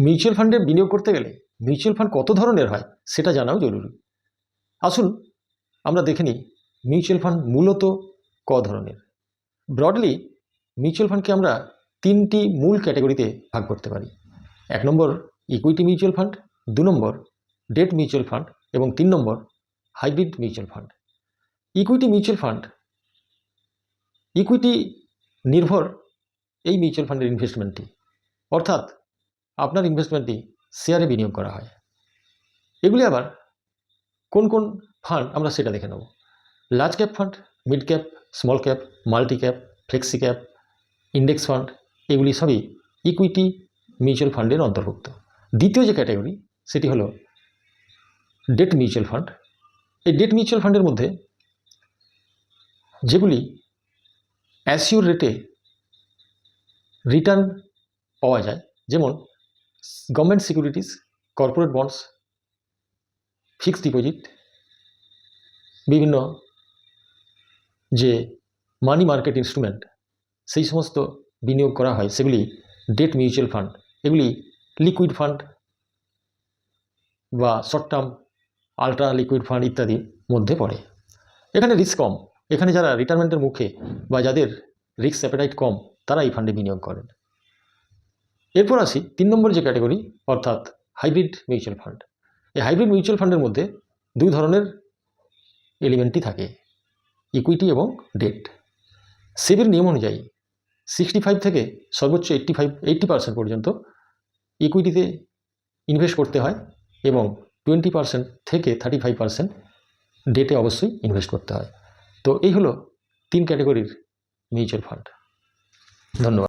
Mutual ফান্ডে বিনিয়োগ করতে গেলে মিউচুয়াল ফান্ড কত ধরনের হয় সেটা জানাও জরুরি। আসুন আমরা দেখে নিই মিউচুয়াল ফান্ড মূলত ক ধরনের। ব্রডলি মিউচুয়াল ফান্ডকে আমরা তিনটি মূল ক্যাটাগরিতে ভাগ করতে পারি। 1 number equity mutual fund, 2 number debt mutual fund এবং 3 number hybrid mutual fund. Equity mutual fund, equity নির্ভর এই মিউচুয়াল ফান্ডের ইনভেস্টমেন্টটি, অর্থাৎ আপনার ইনভেস্টমেন্টটি শেয়ারে বিনিয়োগ করা হয়। এগুলি আবার কোন কোন ফান্ড আমরা সেটা দেখে নেব। Large cap fund, mid cap, small cap, multi cap, flexi cap, index fund, এগুলি সবই ইকুইটি মিউচুয়াল ফান্ডের অন্তর্ভুক্ত। দ্বিতীয় যে ক্যাটাগরি সেটি হলো ডেট মিউচুয়াল ফান্ড। এই ডেট মিউচুয়াল ফান্ডের মধ্যে যেগুলি অ্যাসিওর রেটে রিটার্ন পাওয়া যায়, যেমন government securities, corporate bonds, fixed deposit, বিভিন্ন যে মানি মার্কেট ইনস্ট্রুমেন্ট, সেই সমস্ত বিনিয়োগ করা হয় সেগুলি ডেট মিউচুয়াল ফান্ড। এগুলি লিকুইড ফান্ড বা short term ultra liquid fund ইত্যাদির মধ্যে পড়ে। এখানে রিস্ক কম, এখানে যারা রিটায়ারমেন্টের মুখে বা যাদের রিস্ক অ্যাপেটাইট কম তারা এই ফান্ডে বিনিয়োগ করেন। এরপর আসি 3 নম্বর যে ক্যাটাগরি, অর্থাৎ হাইব্রিড মিউচুয়াল ফান্ড। এই হাইব্রিড মিউচুয়াল ফান্ডের মধ্যে দুই ধরনের এলিমেন্টই থাকে, ইকুইটি এবং ডেট। সেবির নিয়ম অনুযায়ী 65 থেকে সর্বোচ্চ 80% পর্যন্ত ইকুইটিতে ইনভেস্ট করতে হয় এবং 20% থেকে 35% ডেটে অবশ্যই ইনভেস্ট করতে হয়। তো এই হলো 3 ক্যাটাগরির মিউচুয়াল ফান্ড। ধন্যবাদ।